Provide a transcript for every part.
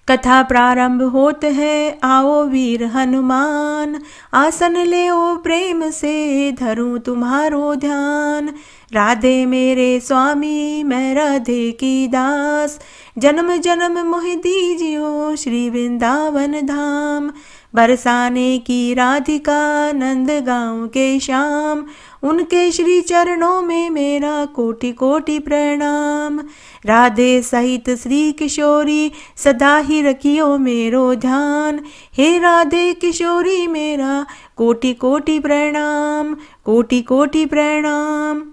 कथा प्रारंभ होत है, आओ वीर हनुमान, आसन ले ओ प्रेम से धरूं तुम्हारो ध्यान। राधे मेरे स्वामी मैं राधे की दास, जन्म जन्म मोहि दीजियो श्री वृंदावन धाम। बरसाने की राधिका नंद गाँव के श्याम, उनके श्री चरणों में मेरा कोटि कोटि प्रणाम। राधे सहित श्री किशोरी सदा ही रखियो मेरो ध्यान, हे राधे किशोरी मेरा कोटि कोटि प्रणाम, कोटि कोटि प्रणाम।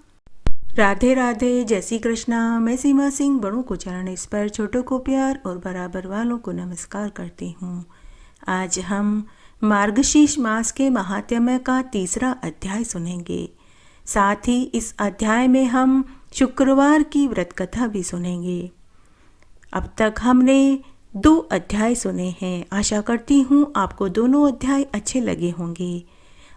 राधे राधे, जय श्री कृष्णा। मैं सीमा सिंह बड़ों को चरण स्पर्श, छोटों को प्यार और बराबर वालों को नमस्कार करती हूँ। आज हम मार्गशीर्ष मास के महात्म्य का तीसरा अध्याय सुनेंगे। साथ ही इस अध्याय में हम शुक्रवार की व्रत कथा भी सुनेंगे। अब तक हमने 2 अध्याय सुने हैं। आशा करती हूँ आपको दोनों अध्याय अच्छे लगे होंगे।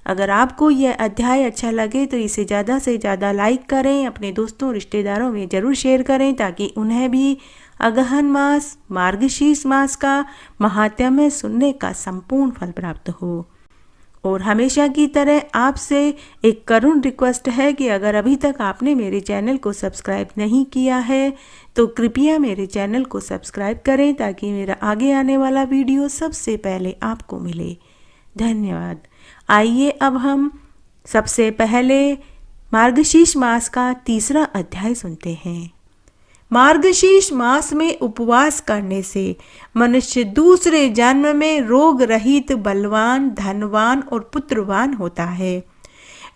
अगर आपको यह अध्याय अच्छा लगे तो इसे ज़्यादा से ज़्यादा लाइक करें, अपने दोस्तों रिश्तेदारों में ज़रूर शेयर करें ताकि उन्हें भी अगहन मास मार्गशीर्ष मास का महात्म्य सुनने का संपूर्ण फल प्राप्त हो। और हमेशा की तरह आपसे एक करुण रिक्वेस्ट है कि अगर अभी तक आपने मेरे चैनल को सब्सक्राइब नहीं किया है तो कृपया मेरे चैनल को सब्सक्राइब करें ताकि मेरा आगे आने वाला वीडियो सबसे पहले आपको मिले। धन्यवाद। आइए अब हम सबसे पहले मार्गशीर्ष मास का तीसरा अध्याय सुनते हैं। मार्गशीर्ष मास में उपवास करने से मनुष्य दूसरे जन्म में रोग रहित, बलवान, धनवान और पुत्रवान होता है।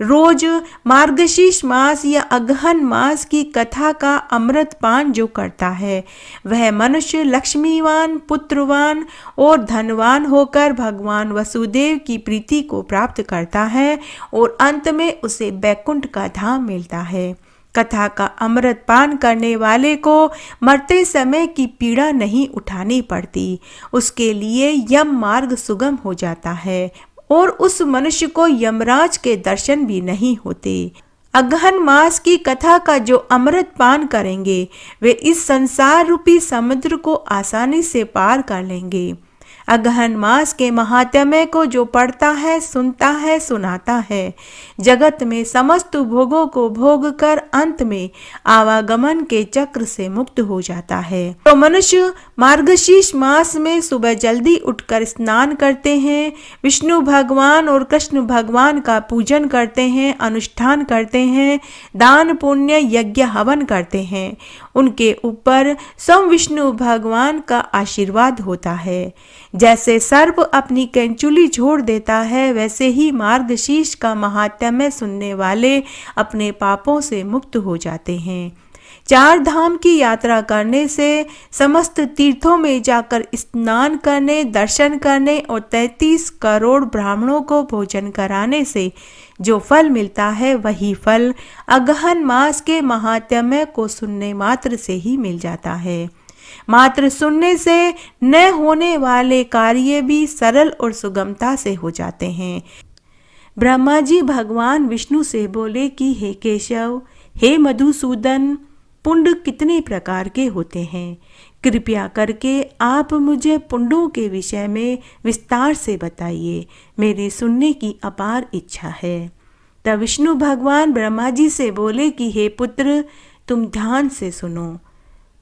रोज मार्गशीर्ष मास या अगहन मास की कथा का अमृत पान जो करता है वह मनुष्य लक्ष्मीवान, पुत्रवान और धनवान होकर भगवान वसुदेव की प्रीति को प्राप्त करता है और अंत में उसे बैकुंठ का धाम मिलता है। कथा का अमृत पान करने वाले को मरते समय की पीड़ा नहीं उठानी पड़ती, उसके लिए यम मार्ग सुगम हो जाता है और उस मनुष्य को यमराज के दर्शन भी नहीं होते। अगहन मास की कथा का जो अमृत पान करेंगे वे इस संसार रूपी समुद्र को आसानी से पार कर लेंगे। अगहन मास के महात्म्य को जो पढ़ता है, सुनता है, सुनाता है, जगत में समस्त भोगों को भोग कर अंत में आवागमन के चक्र से मुक्त हो जाता है। तो मनुष्य मार्गशीर्ष मास में सुबह जल्दी उठकर स्नान करते हैं, विष्णु भगवान और कृष्ण भगवान का पूजन करते हैं, अनुष्ठान करते हैं, दान पुण्य यज्ञ हवन करते हैं। उनके ऊपर स्वयं विष्णु भगवान का आशीर्वाद होता है। जैसे सर्प अपनी कैंचुली छोड़ देता है वैसे ही मार्गशीर्ष का महात्म्य सुनने वाले अपने पापों से मुक्त हो जाते हैं। 4 धाम की यात्रा करने से, समस्त तीर्थों में जाकर स्नान करने, दर्शन करने और 33 करोड़ ब्राह्मणों को भोजन कराने से जो फल मिलता है वही फल अगहन मास के महात्म्य को सुनने मात्र से ही मिल जाता है। मात्र सुनने से न होने वाले कार्य भी सरल और सुगमता से हो जाते हैं। ब्रह्मा जी भगवान विष्णु से बोले कि हे केशव, हे मधुसूदन, पुंड कितने प्रकार के होते हैं? कृपया करके आप मुझे पुंडों के विषय में विस्तार से बताइए, मेरी सुनने की अपार इच्छा है। तब विष्णु भगवान ब्रह्मा जी से बोले कि हे पुत्र, तुम ध्यान से सुनो।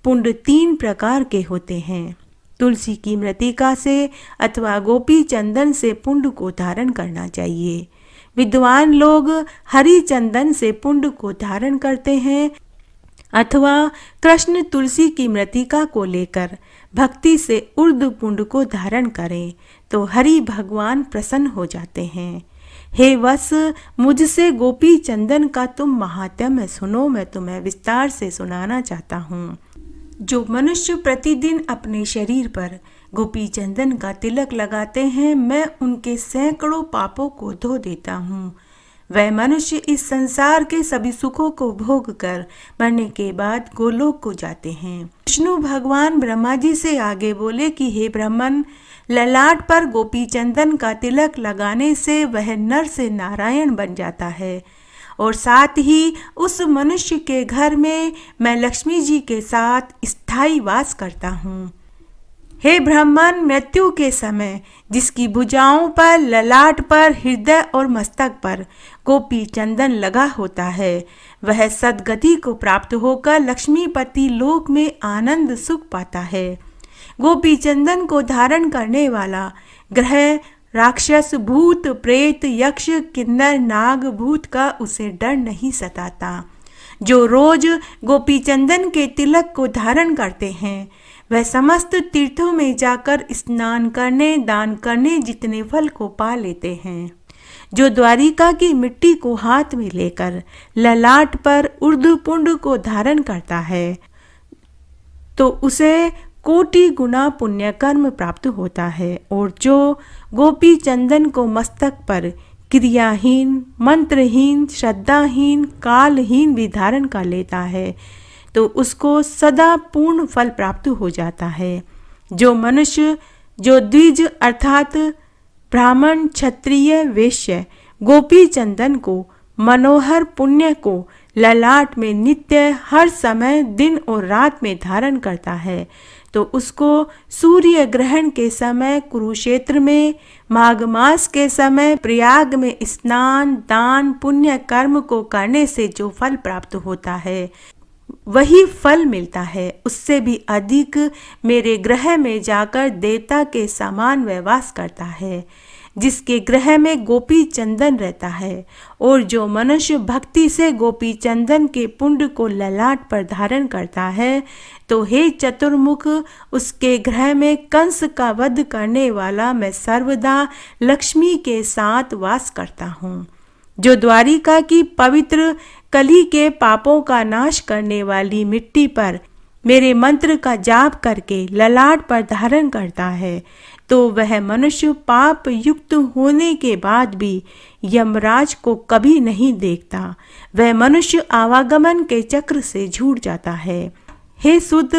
पुंड 3 प्रकार के होते हैं। तुलसी की मृतिका से अथवा गोपी चंदन से पुंड को धारण करना चाहिए। विद्वान लोग हरि चंदन से पुंड को धारण करते हैं अथवा कृष्ण तुलसी की मृतिका को लेकर भक्ति से उर्द पुंड को धारण करें तो हरि भगवान प्रसन्न हो जाते हैं। हे वत्स, मुझसे गोपी चंदन का तुम महात्म्य सुनो, मैं तुम्हें विस्तार से सुनाना चाहता हूँ। जो मनुष्य प्रतिदिन अपने शरीर पर गोपी चंदन का तिलक लगाते हैं, मैं उनके सैकड़ों पापों को धो देता हूँ। वह मनुष्य इस संसार के सभी सुखों को भोग कर मरने के बाद गोलोक को जाते हैं। विष्णु भगवान ब्रह्मा जी से आगे बोले कि हे ब्राह्मण, ललाट पर गोपी चंदन का तिलक लगाने से वह नर से नारायण बन जाता है और साथ ही उस मनुष्य के घर में मैं लक्ष्मी जी के साथ स्थायी वास करता हूँ। हे ब्राह्मण, मृत्यु के समय जिसकी भुजाओं पर, ललाट पर, हृदय और मस्तक पर गोपी चंदन लगा होता है, वह सद्गति को प्राप्त होकर लक्ष्मीपति लोक में आनंद सुख पाता है। गोपी चंदन को धारण करने वाला ग्रह, राक्षस, भूत, प्रेत, यक्ष, किन्नर, नाग, भूत का उसे डर नहीं सताता। जो रोज गोपी चंदन के तिलक को धारण करते हैं, वह समस्त तीर्थों में जाकर स्नान करने, दान करने जितने फल को पा लेते हैं। जो द्वारिका की मिट्टी को हाथ में लेकर ललाट पर ऊर्ध्वपुंड को धारण करता है, तो उसे कोटि गुना पुण्य कर्म प्राप्त होता है। और जो गोपी चंदन को मस्तक पर क्रियाहीन, मंत्रहीन, श्रद्धाहीन, कालहीन भी धारण कर लेता है, तो उसको सदा पूर्ण फल प्राप्त हो जाता है। जो मनुष्य, जो द्विज अर्थात ब्राह्मण, क्षत्रिय, वैश्य गोपी चंदन को, मनोहर पुण्य को ललाट में नित्य हर समय दिन और रात में धारण करता है, तो उसको सूर्य ग्रहण के समय कुरुक्षेत्र में, माघ मास के समय प्रयाग में स्नान, दान, पुण्य कर्म को करने से जो फल प्राप्त होता है, वही फल मिलता है। उससे भी अधिक मेरे ग्रह में जाकर देवता के समान व्यवास करता है, जिसके ग्रह में गोपी चंदन रहता है। और जो मनुष्य भक्ति से गोपी चंदन के पुंड को ललाट पर धारण करता है, तो हे चतुर्मुख, उसके ग्रह में कंस का वध करने वाला मैं सर्वदा लक्ष्मी के साथ वास करता हूँ। जो द्वारिका की पवित्र कली के पापों का नाश करने वाली मिट्टी पर मेरे मंत्र का जाप करके ललाट पर धारण करता है, तो वह मनुष्य पाप युक्त होने के बाद भी यमराज को कभी नहीं देखता। वह मनुष्य आवागमन के चक्र से छूट जाता है। हे सुत,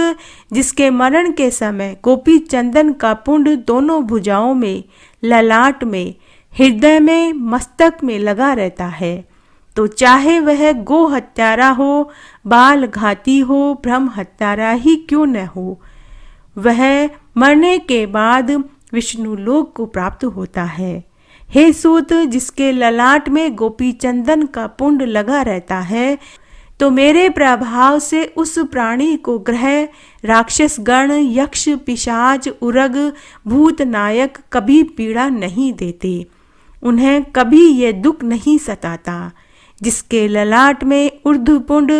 जिसके मरण के समय गोपी चंदन का पुंड दोनों भुजाओं में, ललाट में, हृदय में, मस्तक में लगा रहता है, तो चाहे वह गो हत्यारा हो, बाल घाती हो, ब्रह्म हत्यारा ही क्यों न हो, वह मरने के बाद विष्णु लोक को प्राप्त होता है। हे सूत, जिसके ललाट में गोपी चंदन का पुंड लगा रहता है, तो मेरे प्रभाव से उस प्राणी को ग्रह, राक्षस गण, यक्ष, पिशाच, उरग, भूत नायक कभी पीड़ा नहीं देते। उन्हें कभी ये दुख नहीं सताता। जिसके ललाट में ऊर्ध्वपुंड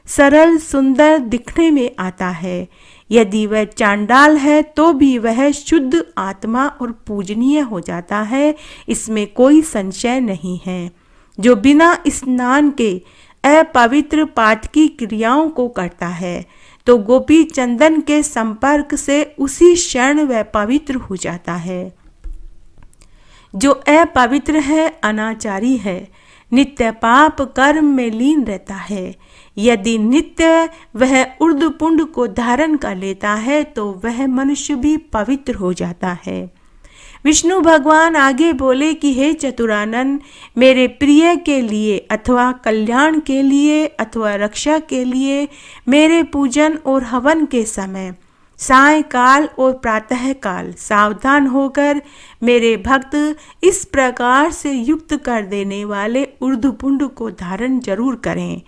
सरल सुंदर दिखने में आता है, यदि वह चांडाल है तो भी वह शुद्ध आत्मा और पूजनीय हो जाता है, इसमें कोई संशय नहीं है। जो बिना स्नान के अपवित्र पातकी क्रियाओं को करता है, तो गोपी चंदन के संपर्क से उसी क्षण वह पवित्र हो जाता है। जो अपवित्र है, अनाचारी है, नित्य पाप कर्म में लीन रहता है, यदि नित्य वह ऊर्ध्वपुंड को धारण कर लेता है, तो वह मनुष्य भी पवित्र हो जाता है। विष्णु भगवान आगे बोले कि हे चतुरानन, मेरे प्रिय के लिए अथवा कल्याण के लिए अथवा रक्षा के लिए मेरे पूजन और हवन के समय सायंकाल और प्रातः काल सावधान होकर मेरे भक्त इस प्रकार से युक्त कर देने वाले ऊर्ध्वपुंड को धारण जरूर करें।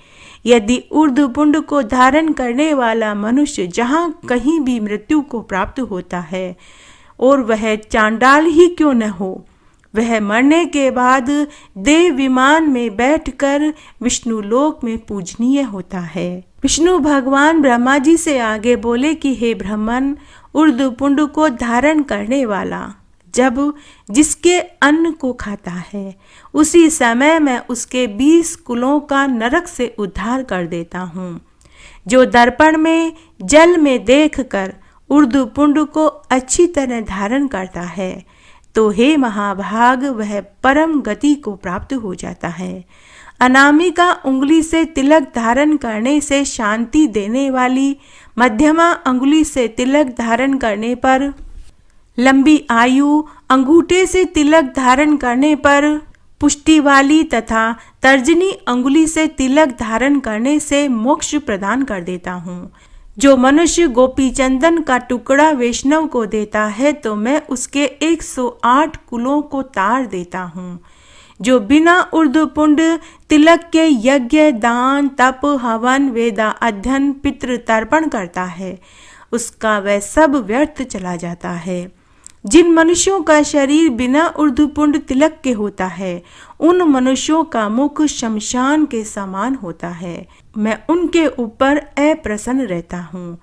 यदि ऊर्ध्वपुंड को धारण करने वाला मनुष्य जहाँ कहीं भी मृत्यु को प्राप्त होता है, और वह चांडाल ही क्यों न हो, वह मरने के बाद देव विमान में बैठकर विष्णु लोक में पूजनीय होता है। विष्णु भगवान ब्रह्मा जी से आगे बोले कि हे ब्राह्मण, ऊर्ध्वपुंड को धारण करने वाला जब जिसके अन्न को खाता है, उसी समय मैं उसके 20 कुलों का नरक से उद्धार कर देता हूँ। जो दर्पण में जल में देखकर ऊर्ध्वपुंड को अच्छी तरह धारण करता है, तो हे महाभाग, वह परम गति को प्राप्त हो जाता है। अनामिका उंगली से तिलक धारण करने से शांति देने वाली, मध्यमा अंगुली से तिलक धारण करने पर लंबी आयु, अंगूठे से तिलक धारण करने पर पुष्टि वाली तथा तर्जनी अंगुली से तिलक धारण करने से मोक्ष प्रदान कर देता हूँ। जो मनुष्य गोपी चंदन का टुकड़ा वैष्णव को देता है तो मैं उसके 108 कुलों को तार देता हूँ। जो बिना उर्दू पुंड तिलक के यज्ञ, दान, तप, हवन, वेदा अध्ययन, पितृ तर्पण करता है उसका वह सब व्यर्थ चला जाता है। जिन मनुष्यों का शरीर बिना उर्दू पुंड तिलक के होता है उन मनुष्यों का मुख शमशान के समान होता है। मैं उनके ऊपर अप्रसन्न रहता हूँ।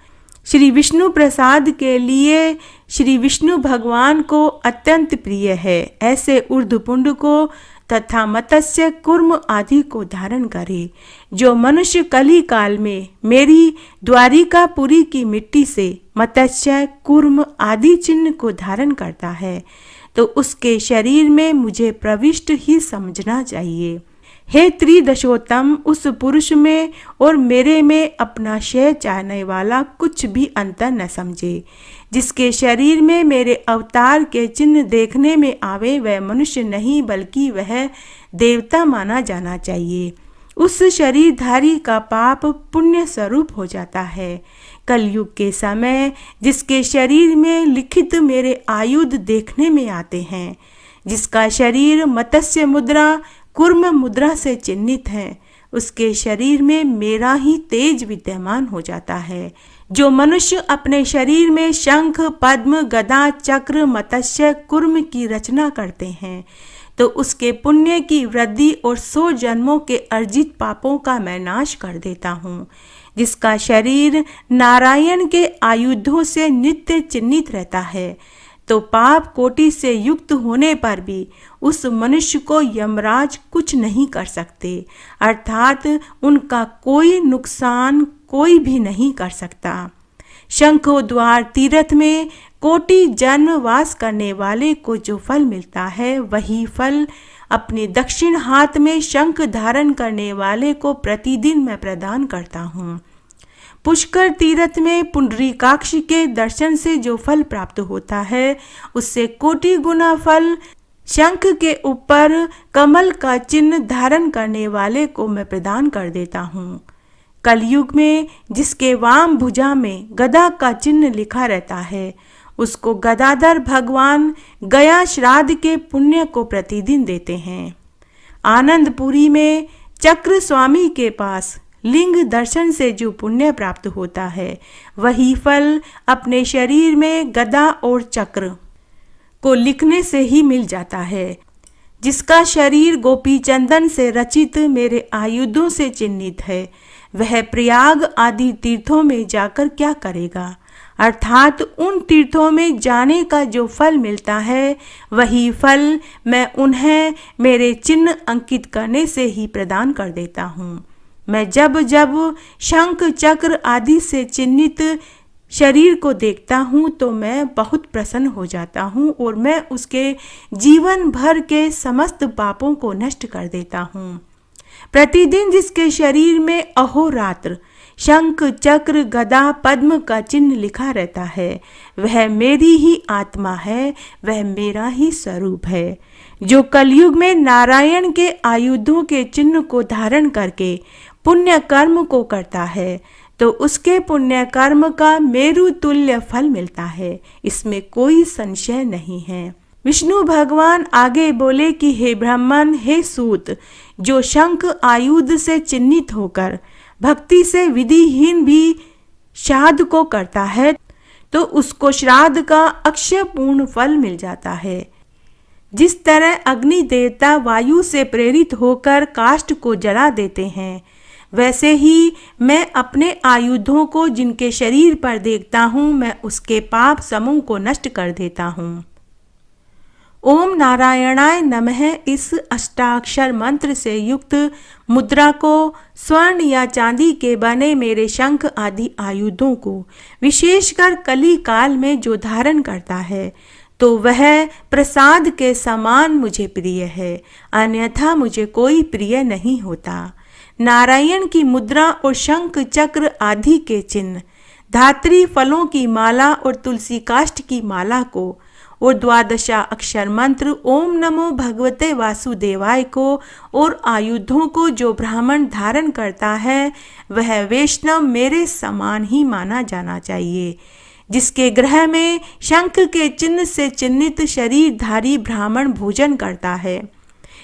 श्री विष्णु प्रसाद के लिए श्री विष्णु भगवान को अत्यंत प्रिय है। ऐसे उर्धपुंड को तथा मत्स्य, कुर्म आदि को धारण करे। जो मनुष्य कली काल में मेरी द्वारिकापुरी की मिट्टी से मत्स्य, कुर्म आदि चिन्ह को धारण करता है तो उसके शरीर में मुझे प्रविष्ट ही समझना चाहिए। हे त्रिदशोत्तम, उस पुरुष में और मेरे में अपना शय चाहने वाला कुछ भी अंतर न समझे। जिसके शरीर में मेरे अवतार के चिन्ह देखने में आवे वह मनुष्य नहीं बल्कि वह देवता माना जाना चाहिए। उस शरीरधारी का पाप पुण्य स्वरूप हो जाता है। कलयुग के समय जिसके शरीर में लिखित मेरे आयुध देखने में आते हैं, जिसका शरीर मत्स्य मुद्रा, कुर्म मुद्रा से चिन्हित है, उसके शरीर में मेरा ही तेज विद्यमान हो जाता है। जो मनुष्य अपने शरीर में शंख, पद्म, गदा, चक्र, मत्स्य, कुर्म की रचना करते हैं तो उसके पुण्य की वृद्धि और 100 जन्मों के अर्जित पापों का मैं नाश कर देता हूँ। जिसका शरीर नारायण के आयुधों से नित्य चिन्हित रहता है तो पाप कोटि से युक्त होने पर भी उस मनुष्य को यमराज कुछ नहीं कर सकते, अर्थात उनका कोई नुकसान कोई भी नहीं कर सकता। शंखोद्वार तीर्थ में कोटि जन्म वास करने वाले को जो फल मिलता है वही फल अपने दक्षिण हाथ में शंख धारण करने वाले को प्रतिदिन मैं प्रदान करता हूँ। पुष्कर तीर्थ में पुंडरीकाक्ष के दर्शन से जो फल प्राप्त होता है उससे कोटि गुना फल शंख के ऊपर कमल का चिन्ह धारण करने वाले को मैं प्रदान कर देता हूँ। कलयुग में जिसके वाम भुजा में गदा का चिन्ह लिखा रहता है उसको गदाधर भगवान गया श्राद्ध के पुण्य को प्रतिदिन देते हैं। आनंदपुरी में चक्र स्वामी के पास लिंग दर्शन से जो पुण्य प्राप्त होता है वही फल अपने शरीर में गदा और चक्र को लिखने से ही मिल जाता है। जिसका शरीर गोपी चंदन से रचित मेरे आयुधों से चिन्हित है वह प्रयाग आदि तीर्थों में जाकर क्या करेगा, अर्थात उन तीर्थों में जाने का जो फल मिलता है वही फल मैं उन्हें मेरे चिन्ह अंकित करने से ही प्रदान कर देता हूँ। मैं जब जब शंख, चक्र आदि से चिन्हित शरीर को देखता हूँ तो मैं बहुत प्रसन्न हो जाता हूँ और मैं उसके जीवन भर के समस्त पापों को नष्ट कर देता हूँ। प्रतिदिन जिसके शरीर में अहोरात्र शंख, चक्र, गदा, पद्म का चिन्ह लिखा रहता है वह मेरी ही आत्मा है, वह मेरा ही स्वरूप है। जो कलयुग में नारायण के आयुधों के चिन्ह को धारण करके पुण्य कर्म को करता है तो उसके पुण्य कर्म का मेरु तुल्य फल मिलता है, इसमें कोई संशय नहीं है। विष्णु भगवान आगे बोले कि हे ब्राह्मण, हे सूत, जो शंख आयुध से चिन्हित होकर भक्ति से विधिहीन भी श्राद्ध को करता है तो उसको श्राद्ध का अक्षय पूर्ण फल मिल जाता है। जिस तरह अग्नि देवता वायु से प्रेरित होकर काष्ठ को जला देते हैं वैसे ही मैं अपने आयुधों को जिनके शरीर पर देखता हूँ मैं उसके पाप समूह को नष्ट कर देता हूँ। ओम नारायणाय नमः इस अष्टाक्षर मंत्र से युक्त मुद्रा को स्वर्ण या चांदी के बने मेरे शंख आदि आयुधों को विशेषकर कली काल में जो धारण करता है तो वह प्रसाद के समान मुझे प्रिय है, अन्यथा मुझे कोई प्रिय नहीं होता। नारायण की मुद्रा और शंख, चक्र आदि के चिन्ह धात्री फलों की माला और तुलसी काष्ठ की माला को और 12 अक्षर मंत्र ओम नमो भगवते वासुदेवाय को और आयुधों को जो ब्राह्मण धारण करता है वह वैष्णव मेरे समान ही माना जाना चाहिए। जिसके गृह में शंख के चिन्ह से चिन्हित शरीरधारी ब्राह्मण भोजन करता है,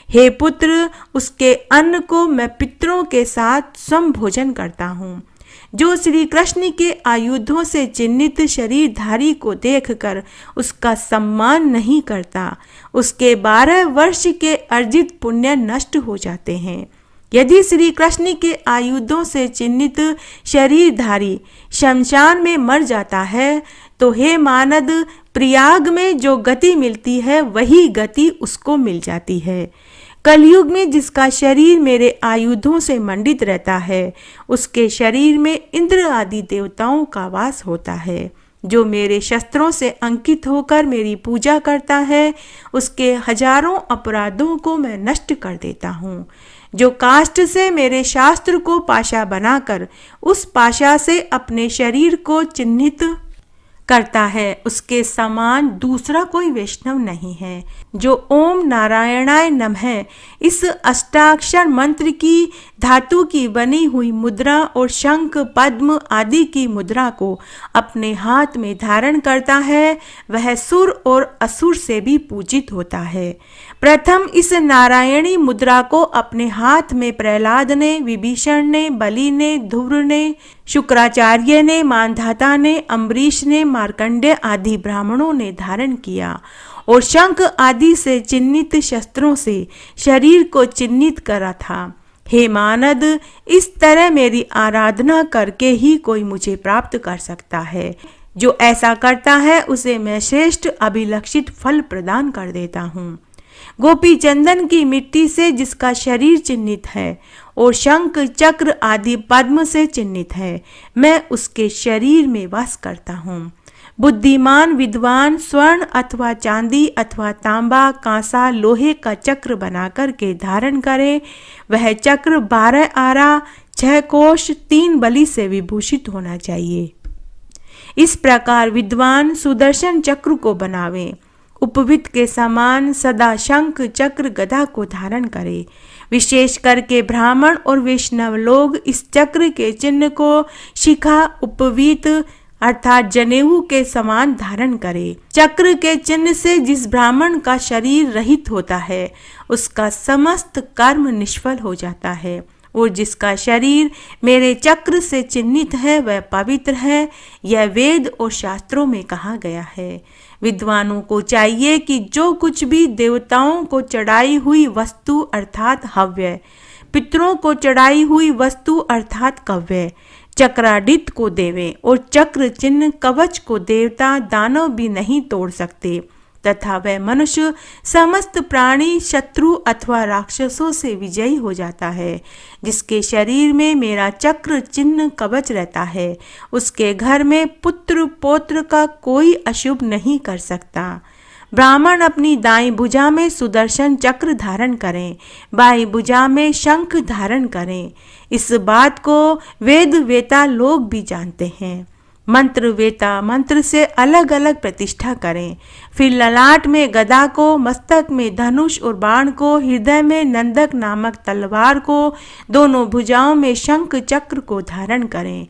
हे पुत्र, उसके अन्न को मैं पितरों के साथ समभोजन करता हूँ। जो श्री कृष्ण के आयुधों से चिन्हित शरीरधारी को देखकर उसका सम्मान नहीं करता, उसके 12 वर्ष के अर्जित पुण्य नष्ट हो जाते हैं। यदि श्री कृष्ण के आयुधों से चिन्हित शरीरधारी शमशान में मर जाता है तो हे मानद, प्रयाग में जो गति मिलती है वही गति उसको मिल जाती है। कलयुग में जिसका शरीर मेरे आयुधों से मंडित रहता है उसके शरीर में इंद्र आदि देवताओं का वास होता है। जो मेरे शस्त्रों से अंकित होकर मेरी पूजा करता है उसके हजारों अपराधों को मैं नष्ट कर देता हूँ। जो काष्ठ से मेरे शास्त्र को पाशा बनाकर उस पाशा से अपने शरीर को चिन्हित करता है उसके समान दूसरा कोई वैष्णव नहीं है। जो ओम नारायणाय नमः इस अष्टाक्षर मंत्र की धातु की बनी हुई मुद्रा और शंख पद्म आदि की मुद्रा को अपने हाथ में धारण करता है वह सुर और असुर से भी पूजित होता है। प्रथम इस नारायणी मुद्रा को अपने हाथ में प्रहलाद ने, विभीषण ने, बलि ने, ध्रुव ने, शुक्राचार्य ने, मानधाता ने, अम्बरीश ने, मार्कंडेय आदि ब्राह्मणों ने धारण किया और शंख आदि से चिन्हित शस्त्रों से शरीर को चिन्हित करा था। हे मानद, इस तरह मेरी आराधना करके ही कोई मुझे प्राप्त कर सकता है। जो ऐसा करता है उसे मैं श्रेष्ठ अभिलक्षित फल प्रदान कर देता हूँ। गोपी चंदन की मिट्टी से जिसका शरीर चिन्हित है और शंख चक्र आदि पद्म से चिन्हित है, मैं उसके शरीर में वास करता हूँ। बुद्धिमान विद्वान स्वर्ण अथवा चांदी अथवा तांबा, कांसा, लोहे का चक्र बनाकर के धारण करे। वह चक्र 12 आरा, 6 कोश, 3 बलि से विभूषित होना चाहिए। इस प्रकार विद्वान सुदर्शन चक्र को बनावे। उपवित के समान सदा शंख चक्र गदा को धारण करे। विशेष करके ब्राह्मण और वैष्णव लोग इस चक्र के चिन्ह को शिखा उपवीत अर्थात जनेऊ के समान धारण करे। चक्र के चिन्ह से जिस ब्राह्मण का शरीर रहित होता है उसका समस्त कर्म निष्फल हो जाता है और जिसका शरीर मेरे चक्र से चिन्हित है वह पवित्र है। यह वेद और शास्त्रों में कहा गया है। विद्वानों को चाहिए कि जो कुछ भी देवताओं को चढ़ाई हुई वस्तु अर्थात हव्य, पितरों को चढ़ाई हुई वस्तु अर्थात कव्य, चक्रादित को देवे और चक्र चिन्ह कवच को देवता दानव भी नहीं तोड़ सकते तथा वह मनुष्य समस्त प्राणी शत्रु अथवा राक्षसों से विजयी हो जाता है। जिसके शरीर में मेरा चक्र चिन्ह कवच रहता है उसके घर में पुत्र पौत्र का कोई अशुभ नहीं कर सकता। ब्राह्मण अपनी दाई भुजा में सुदर्शन चक्र धारण करें, बाई भुजा में शंख धारण करें। इस बात को वेद वेता लोग भी जानते हैं। मंत्र वेता मंत्र से अलग अलग प्रतिष्ठा करें। फिर ललाट में गदा को, मस्तक में धनुष और बाण को, हृदय में नंदक नामक तलवार को, दोनों भुजाओं में शंख चक्र को धारण करें।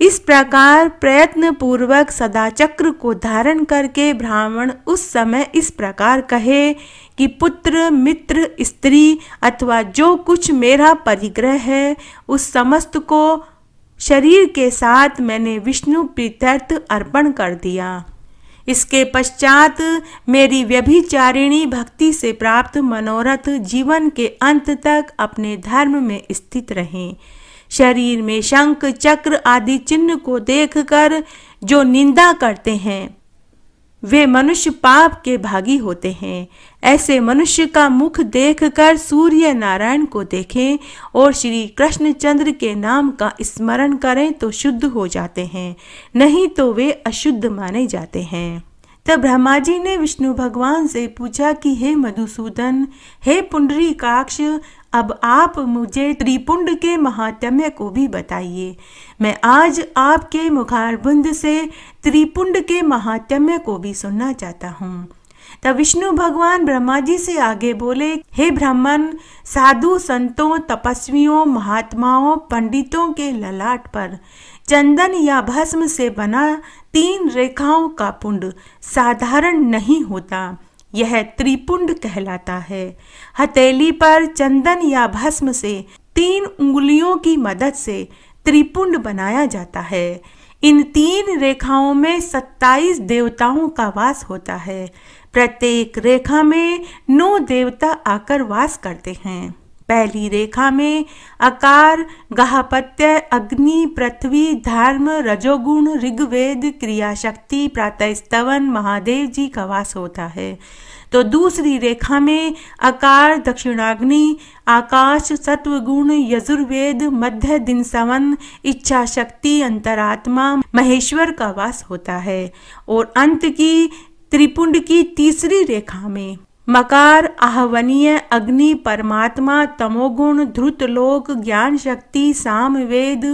इस प्रकार प्रयत्न पूर्वक सदा चक्र को धारण करके ब्राह्मण उस समय इस प्रकार कहे कि पुत्र मित्र स्त्री अथवा जो कुछ मेरा परिग्रह है उस समस्त को शरीर के साथ मैंने विष्णु प्रीत्यर्थ अर्पण कर दिया। इसके पश्चात मेरी व्यभिचारिणी भक्ति से प्राप्त मनोरथ जीवन के अंत तक अपने धर्म में स्थित रहें। शरीर में शंख चक्र आदि चिन्ह को देखकर जो निंदा करते हैं वे मनुष्य पाप के भागी होते हैं। ऐसे मनुष्य का मुख देखकर सूर्य नारायण को देखें और श्री कृष्णचंद्र के नाम का स्मरण करें तो शुद्ध हो जाते हैं, नहीं तो वे अशुद्ध माने जाते हैं। तब ब्रह्मा जी ने विष्णु भगवान से पूछा कि हे मधुसूदन, हे पुंडरीकाक्ष, अब आप मुझे त्रिपुंड के महात्म्य को भी बताइए। मैं आज आपके मुखारबिंद से त्रिपुंड के महात्म्य को भी सुनना चाहता हूँ। तब विष्णु भगवान ब्रह्मा जी से आगे बोले, हे ब्राह्मण, साधु संतों, तपस्वियों, महात्माओं, पंडितों के ललाट पर चंदन या भस्म से बना 3 रेखाओं का पुंड साधारण नहीं होता, यह त्रिपुंड कहलाता है। हथेली पर चंदन या भस्म से 3 उंगलियों की मदद से त्रिपुंड बनाया जाता है। इन 3 रेखाओं में 27 देवताओं का वास होता है। प्रत्येक रेखा में 9 देवता आकर वास करते हैं। पहली रेखा में आकार, गाहपत्य, अग्नि, पृथ्वी, धर्म, रजोगुण, ऋग्वेद, क्रियाशक्ति, प्रातःस्तवन, महादेव जी का वास होता है। तो दूसरी रेखा में आकार, दक्षिणाग्नि, आकाश, सत्वगुण, यजुर्वेद, मध्य दिन सवन, इच्छा शक्ति, अंतरात्मा, महेश्वर का वास होता है। और अंत की त्रिपुंड की तीसरी रेखा में मकार, आहवनीय, अग्नि, परमात्मा, तमोगुण, ध्रुतलोक, ज्ञान शक्ति, सामवेद,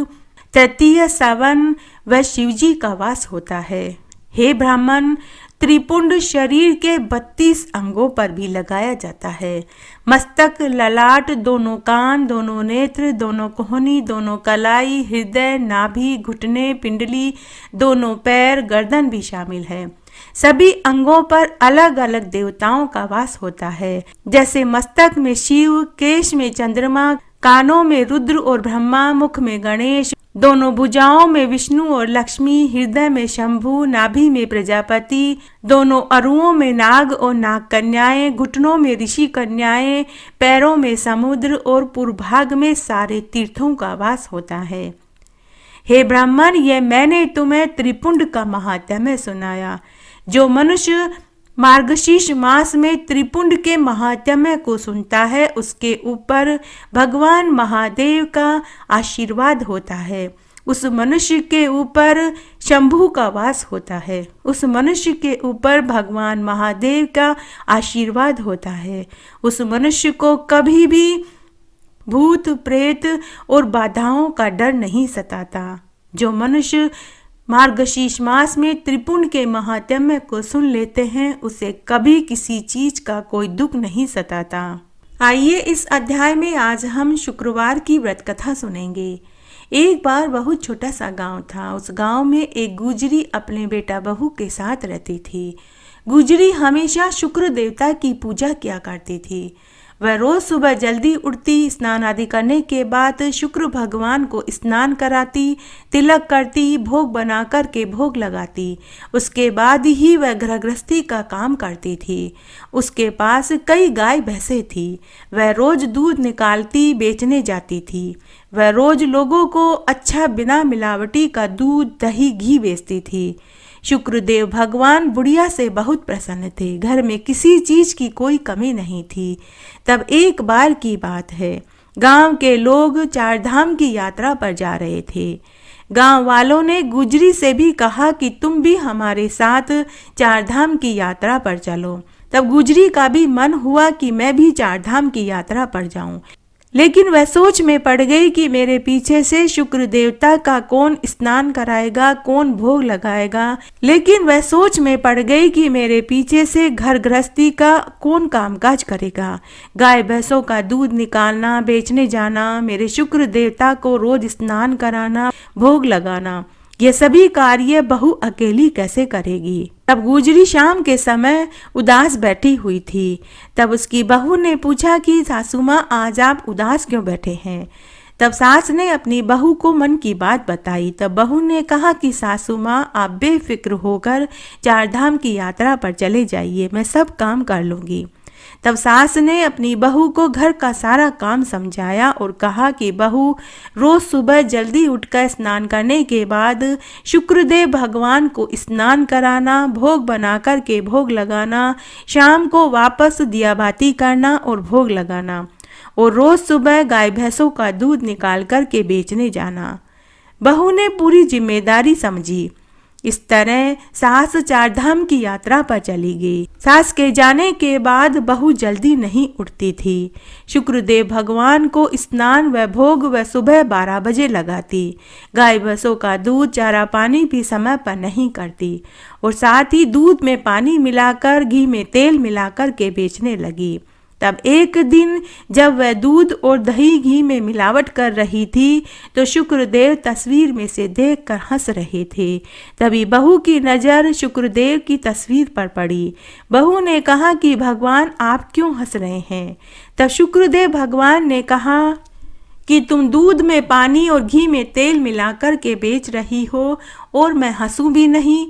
तृतीय सवन व शिवजी का वास होता है। हे ब्राह्मण, त्रिपुंड शरीर के 32 अंगों पर भी लगाया जाता है। मस्तक, ललाट, दोनों कान, दोनों नेत्र, दोनों कोहनी, दोनों कलाई, हृदय, नाभि, घुटने, पिंडली, दोनों पैर, गर्दन भी शामिल है। सभी अंगों पर अलग अलग देवताओं का वास होता है। जैसे मस्तक में शिव, केश में चंद्रमा, कानों में रुद्र और ब्रह्मा, मुख में गणेश, दोनों भुजाओं में विष्णु और लक्ष्मी, हृदय में शंभु, नाभि में प्रजापति, दोनों अरुओं में नाग और नाग कन्याएं, घुटनों में ऋषि कन्याएं, पैरों में समुद्र और पूर्व भाग में सारे तीर्थों का वास होता है। हे ब्राह्मण, यह मैंने तुम्हें त्रिपुंड का महात्म्य सुनाया। जो मनुष्य मार्गशीर्ष मास में त्रिपुंड के महात्म्य को सुनता है, उसके ऊपर भगवान महादेव का आशीर्वाद होता है। उस मनुष्य के ऊपर शंभु का वास होता है। उस मनुष्य के ऊपर भगवान महादेव का आशीर्वाद होता है। उस मनुष्य को कभी भी भूत, प्रेत और बाधाओं का डर नहीं सताता। जो मनुष्य मार्गशीर्ष मास में त्रिपुंड के महात्म्य को सुन लेते हैं, उसे कभी किसी चीज का कोई दुख नहीं सताता। आइए इस अध्याय में आज हम शुक्रवार की व्रत कथा सुनेंगे। एक बार बहुत छोटा सा गांव था। उस गांव में एक गुजरी अपने बेटा बहू के साथ रहती थी। गुजरी हमेशा शुक्र देवता की पूजा किया करती थी। वह रोज सुबह जल्दी उठती, स्नान आदि करने के बाद शुक्र भगवान को स्नान कराती, तिलक करती, भोग बना कर के भोग लगाती। उसके बाद ही वह गृहस्थी का काम करती थी। उसके पास कई गाय भैंसे थी। वह रोज दूध निकालती, बेचने जाती थी। वह रोज लोगों को अच्छा बिना मिलावटी का दूध, दही, घी बेचती थी। शुक्रदेव भगवान बुढ़िया से बहुत प्रसन्न थे। घर में किसी चीज की कोई कमी नहीं थी। तब एक बार की बात है, गांव के लोग 4 धाम की यात्रा पर जा रहे थे। गांव वालों ने गुजरी से भी कहा कि तुम भी हमारे साथ 4 धाम की यात्रा पर चलो। तब गुजरी का भी मन हुआ कि मैं भी 4 धाम की यात्रा पर जाऊं। लेकिन वह सोच में पड़ गई कि मेरे पीछे से शुक्र देवता का कौन स्नान कराएगा, कौन भोग लगाएगा। लेकिन वह सोच में पड़ गई कि मेरे पीछे से घर गृहस्थी का कौन कामकाज करेगा। गाय भैंसों का दूध निकालना, बेचने जाना, मेरे शुक्र देवता को रोज स्नान कराना, भोग लगाना, ये सभी कार्य बहू अकेली कैसे करेगी। तब गुजरी शाम के समय उदास बैठी हुई थी। तब उसकी बहू ने पूछा कि सासू माँ, आज आप उदास क्यों बैठे हैं। तब सास ने अपनी बहू को मन की बात बताई। तब बहू ने कहा कि सासू माँ, आप बेफिक्र होकर 4 धाम की यात्रा पर चले जाइए, मैं सब काम कर लूँगी। तब सास ने अपनी बहू को घर का सारा काम समझाया और कहा कि बहू, रोज सुबह जल्दी उठकर स्नान करने के बाद शुक्रदेव भगवान को स्नान कराना, भोग बनाकर के भोग लगाना, शाम को वापस दिया बाती करना और भोग लगाना, और रोज सुबह गाय भैंसों का दूध निकाल कर के बेचने जाना। बहू ने पूरी जिम्मेदारी समझी। इस तरह सास चारधाम की यात्रा पर चली गई। सास के जाने के बाद बहू जल्दी नहीं उठती थी। शुक्रदेव भगवान को स्नान व भोग व सुबह 12 बजे लगाती। गाय भैंसों का दूध चारा पानी भी समय पर नहीं करती और साथ ही दूध में पानी मिलाकर घी में तेल मिलाकर के बेचने लगी। तब एक दिन जब वह दूध और दही घी में मिलावट कर रही थी तो शुक्रदेव तस्वीर में से देखकर हंस रहे थे। तभी बहू की नज़र शुक्रदेव की तस्वीर पर पड़ी। बहू ने कहा कि भगवान आप क्यों हंस रहे हैं? तब शुक्रदेव भगवान ने कहा कि तुम दूध में पानी और घी में तेल मिलाकर के बेच रही हो और मैं हंसूं भी नहीं।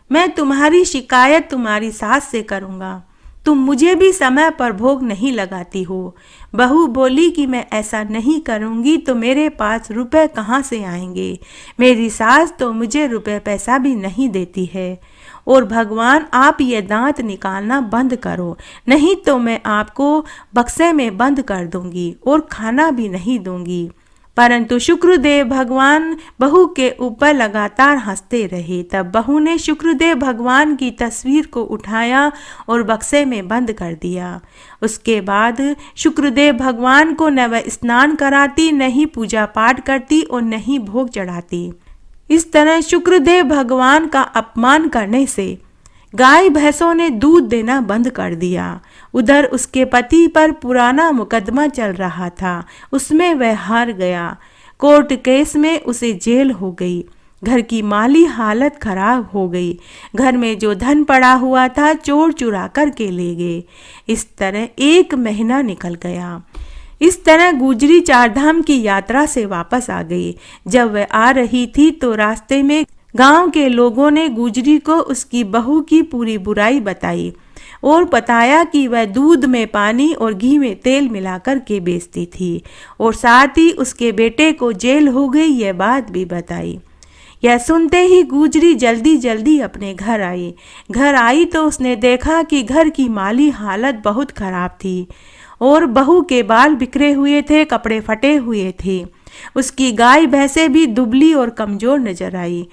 मैं तुम्हारी शिकायत तुम्हारी सास से करूँगा। तुम मुझे भी समय पर भोग नहीं लगाती हो। बहू बोली कि मैं ऐसा नहीं करूँगी तो मेरे पास रुपए कहाँ से आएंगे? मेरी सास तो मुझे रुपए पैसा भी नहीं देती है। और भगवान आप ये दांत निकालना बंद करो, नहीं तो मैं आपको बक्से में बंद कर दूंगी और खाना भी नहीं दूंगी। परंतु शुक्रदेव भगवान बहू के ऊपर लगातार हंसते रहे। तब बहू ने शुक्रदेव भगवान की तस्वीर को उठाया और बक्से में बंद कर दिया। उसके बाद शुक्रदेव भगवान को न वह स्नान कराती, न ही पूजा पाठ करती और न ही भोग चढ़ाती। इस तरह शुक्रदेव भगवान का अपमान करने से गाय भैंसों ने दूध देना बंद कर दिया। उधर उसके पति पर पुराना मुकदमा चल रहा था, उसमें वह हार गया। कोर्ट केस में उसे जेल हो गई। घर की माली हालत खराब हो गई। घर में जो धन पड़ा हुआ था चोर चुरा कर के ले गए। इस तरह 1 महीना निकल गया। इस तरह गुजरी चारधाम की यात्रा से वापस आ गई। जब वह आ रही थी तो रास्ते में गांव के लोगों ने गुजरी को उसकी बहू की पूरी बुराई बताई और बताया कि वह दूध में पानी और घी में तेल मिलाकर के बेचती थी और साथ ही उसके बेटे को जेल हो गई, यह बात भी बताई। यह सुनते ही गुजरी जल्दी जल्दी अपने घर आई। घर आई तो उसने देखा कि घर की माली हालत बहुत खराब थी और बहू के बाल बिखरे हुए थे, कपड़े फटे हुए थे। उसकी गाय भैंसें भी दुबली और कमजोर नजर आई।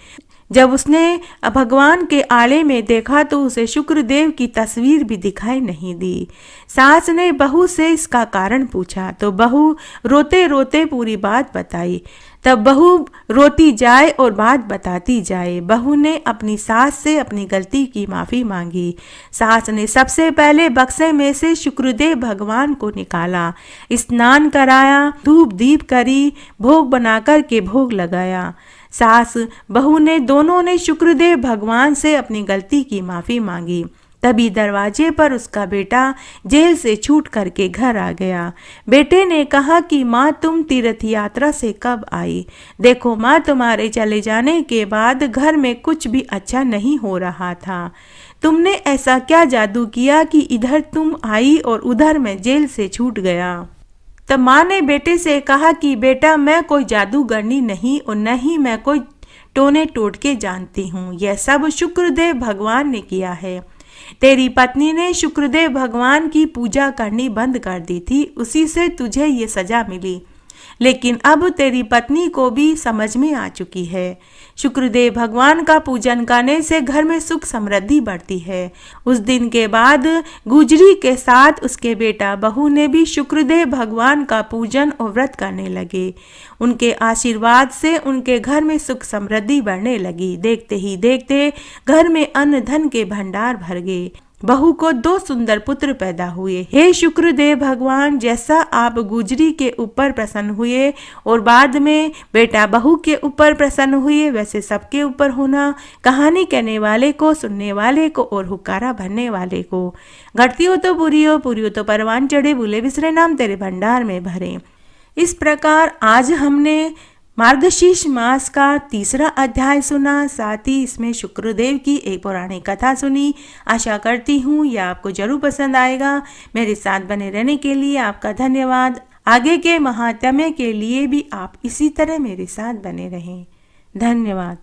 जब उसने भगवान के आले में देखा तो उसे शुक्रदेव की तस्वीर भी दिखाई नहीं दी। सास ने बहू से इसका कारण पूछा तो बहू रोते रोते पूरी बात बताई। तब बहू रोती जाए और बात बताती जाए। बहू ने अपनी सास से अपनी गलती की माफ़ी मांगी। सास ने सबसे पहले बक्से में से शुक्रदेव भगवान को निकाला, स्नान कराया, धूप दीप करी, भोग बनाकर के भोग लगाया। सास बहू ने दोनों ने शुक्रदेव भगवान से अपनी गलती की माफ़ी मांगी। तभी दरवाजे पर उसका बेटा जेल से छूट करके घर आ गया। बेटे ने कहा कि माँ तुम तीर्थ यात्रा से कब आई? देखो माँ, तुम्हारे चले जाने के बाद घर में कुछ भी अच्छा नहीं हो रहा था। तुमने ऐसा क्या जादू किया कि इधर तुम आई और उधर मैं जेल से छूट गया? तब माँ ने बेटे से कहा कि बेटा मैं कोई जादूगरनी नहीं और न ही मैं कोई टोने टोटके जानती हूँ। यह सब शुक्रदेव भगवान ने किया है। तेरी पत्नी ने शुक्रदेव भगवान की पूजा करनी बंद कर दी थी, उसी से तुझे ये सजा मिली। लेकिन अब तेरी पत्नी को भी समझ में आ चुकी है। शुक्रदेव भगवान का पूजन करने से घर में सुख समृद्धि बढ़ती है। उस दिन के बाद गुजरी के साथ उसके बेटा बहू ने भी शुक्रदेव भगवान का पूजन और व्रत करने लगे। उनके आशीर्वाद से उनके घर में सुख समृद्धि बढ़ने लगी। देखते ही देखते घर में अन्न धन के भंडार भर गए। बहू को 2 सुंदर पुत्र पैदा हुए। हे शुक्रदेव भगवान, जैसा आप गुजरी के ऊपर प्रसन्न हुए और बाद में बेटा बहू के ऊपर प्रसन्न हुए, वैसे सबके ऊपर होना। कहानी कहने वाले को, सुनने वाले को और हुक्कारा भरने वाले को। घटती हो तो पूरी हो, पूरी हो तो परवान चढ़े, भूले बिसरे नाम तेरे भंडार में भरे। इस प्रकार आज हमने मार्गशीर्ष मास का 3रा अध्याय सुना, साथ ही इसमें शुक्रदेव की एक पौराणिक कथा सुनी। आशा करती हूँ यह आपको जरूर पसंद आएगा। मेरे साथ बने रहने के लिए आपका धन्यवाद। आगे के महात्म्य के लिए भी आप इसी तरह मेरे साथ बने रहें। धन्यवाद।